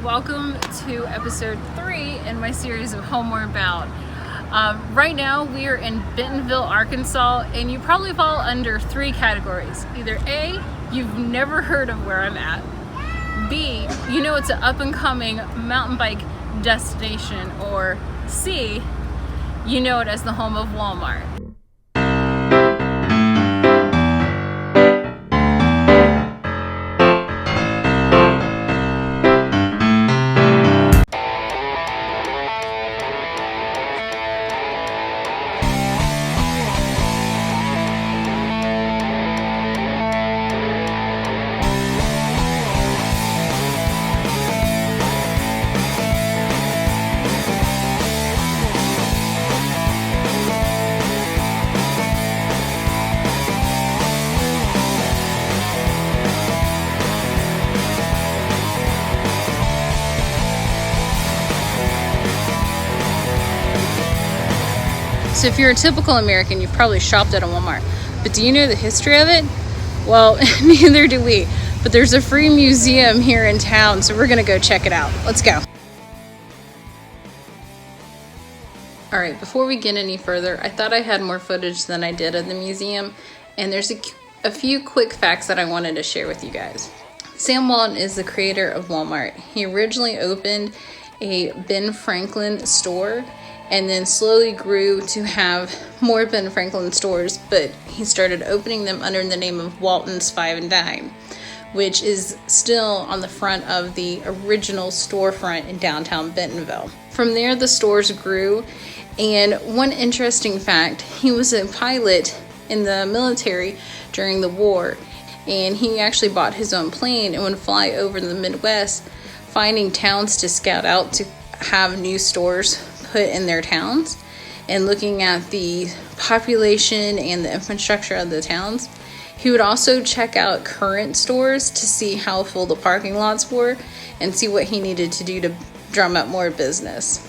Welcome to episode 3 in my series of Homeward Bound. Right now we are in Bentonville, Arkansas, and you probably fall under 3 categories. Either A, you've never heard of where I'm at. B, you know it's an up-and-coming mountain bike destination. Or C, you know it as the home of Wal-Mart. So if you're a typical American, you've probably shopped at a Walmart. But do you know the history of it? Well, neither do we. But there's a free museum here in town, so we're gonna go check it out. Let's go. All right, before we get any further, I thought I had more footage than I did of the museum, and there's a few quick facts that I wanted to share with you guys. Sam Walton is the creator of Walmart. He originally opened a Ben Franklin store and then slowly grew to have more Ben Franklin stores, but he started opening them under the name of Walton's Five and Dime, which is still on the front of the original storefront in downtown Bentonville. From there, the stores grew, and one interesting fact, he was a pilot in the military during the war, and he actually bought his own plane and would fly over the Midwest, finding towns to scout out to have new stores put in their towns, and looking at the population and the infrastructure of the towns. He would also check out current stores to see how full the parking lots were and see what he needed to do to drum up more business.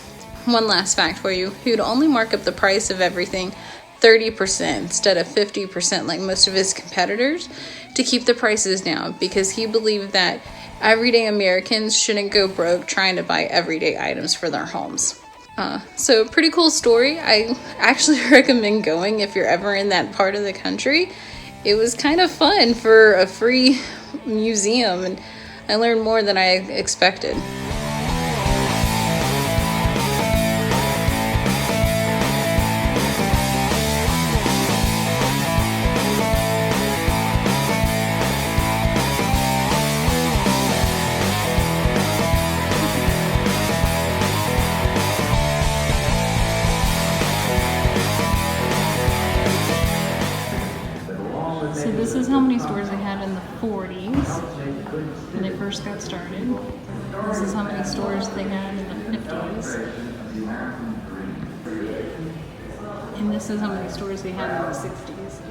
One last fact for you, he would only mark up the price of everything 30% instead of 50% like most of his competitors to keep the prices down, because he believed that everyday Americans shouldn't go broke trying to buy everyday items for their homes. So pretty cool story. I actually recommend going if you're ever in that part of the country. It was kind of fun for a free museum, and I learned more than I expected. So this is how many stores they had in the 40s when they first got started. This is how many stores they had in the 50s. And this is how many stores they had in the 60s.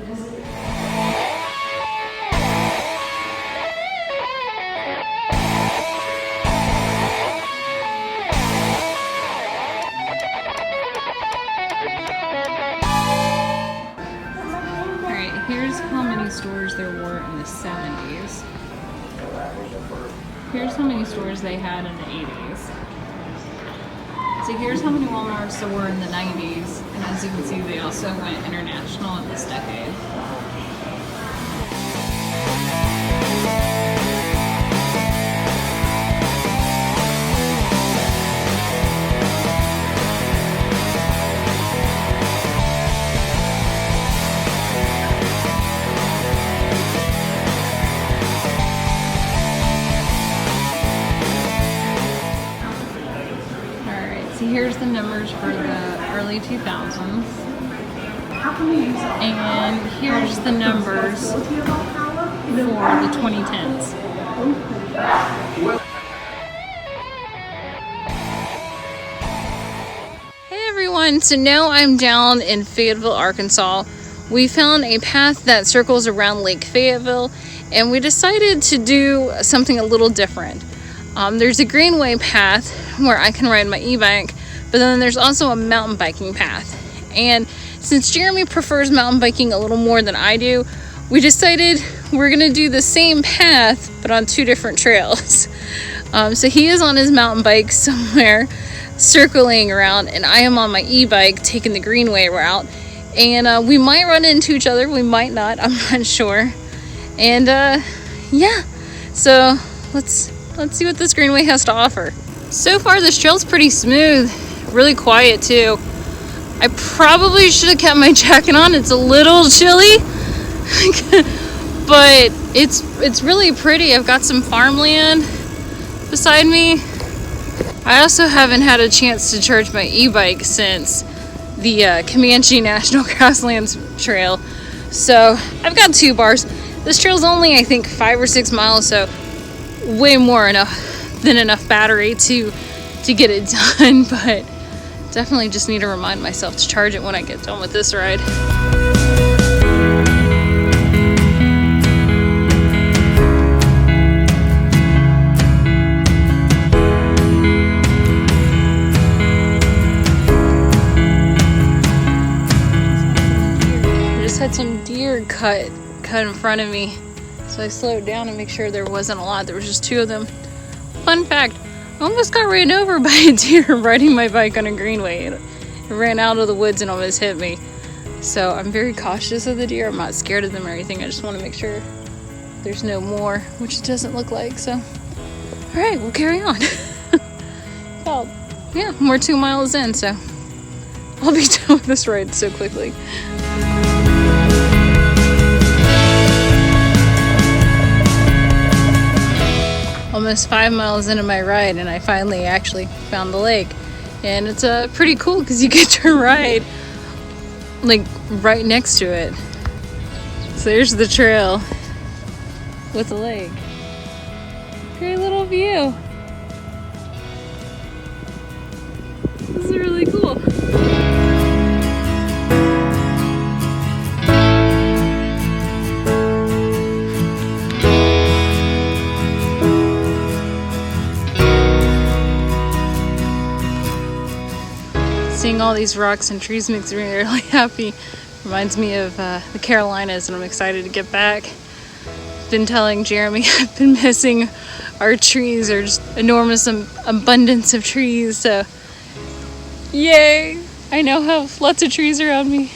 Here's how many stores there were in the 70s. Here's how many stores they had in the 80s. So here's how many Walmarts there were in the 90s. And as you can see, they also went international in this decade. So here's the numbers for the early 2000s, and here's the numbers for the 2010s. Hey everyone, so now I'm down in Fayetteville, Arkansas. We found a path that circles around Lake Fayetteville, and we decided to do something a little different. There's a greenway path where I can ride my e-bike, but then there's also a mountain biking path. And since Jeremy prefers mountain biking a little more than I do, we decided we're gonna do the same path but on 2 different trails. So he is on his mountain bike somewhere circling around, and I am on my e-bike taking the Greenway route. And we might run into each other, we might not, I'm not sure. And yeah, so let's see what this Greenway has to offer. So far this trail's pretty smooth, really quiet too. I probably should have kept my jacket on. It's a little chilly, but it's really pretty. I've got some farmland beside me. I also haven't had a chance to charge my e-bike since the Comanche National Grasslands Trail. So I've got 2 bars. This trail's only, I think, 5 or 6 miles, so way more than enough battery to get it done, but definitely just need to remind myself to charge it when I get done with this ride. I just had some deer cut in front of me, so I slowed down to make sure there wasn't a lot. There was just 2 of them. Fun fact, I almost got ran over by a deer riding my bike on a Greenway. It ran out of the woods and almost hit me. So I'm very cautious of the deer. I'm not scared of them or anything. I just want to make sure there's no more, which it doesn't look like. So, all right, we'll carry on. Well, yeah, we're 2 miles in, so I'll be done with this ride so quickly. Almost 5 miles into my ride, and I finally actually found the lake. And it's pretty cool because you get to ride like right next to it. So there's the trail with the lake. Great little view. This is really cool. Seeing all these rocks and trees makes me really happy. Reminds me of the Carolinas, and I'm excited to get back. Been telling Jeremy I've been missing our trees. There's enormous abundance of trees, so yay! I now have lots of trees around me.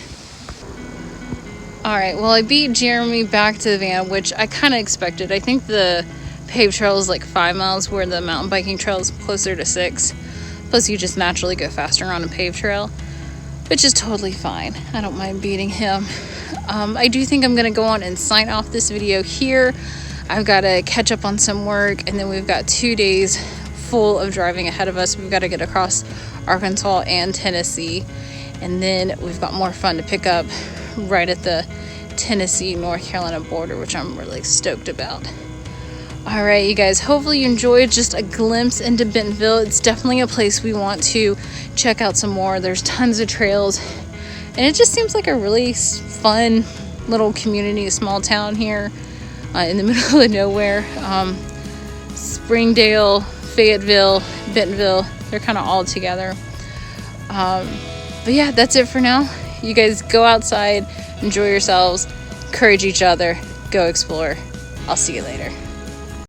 Alright, well I beat Jeremy back to the van, which I kind of expected. I think the paved trail is like 5 miles, where the mountain biking trail is closer to 6. Plus you just naturally go faster on a paved trail, which is totally fine. I don't mind beating him. I do think I'm gonna go on and sign off this video here. I've got to catch up on some work, and then we've got 2 days full of driving ahead of us. We've got to get across Arkansas and Tennessee, and then we've got more fun to pick up right at the Tennessee-North Carolina border, which I'm really stoked about. All right, you guys, hopefully you enjoyed just a glimpse into Bentonville. It's definitely a place we want to check out some more. There's tons of trails, and it just seems like a really fun little community, a small town here in the middle of nowhere. Springdale, Fayetteville, Bentonville, they're kind of all together. But yeah, that's it for now. You guys go outside, enjoy yourselves, encourage each other, go explore. I'll see you later.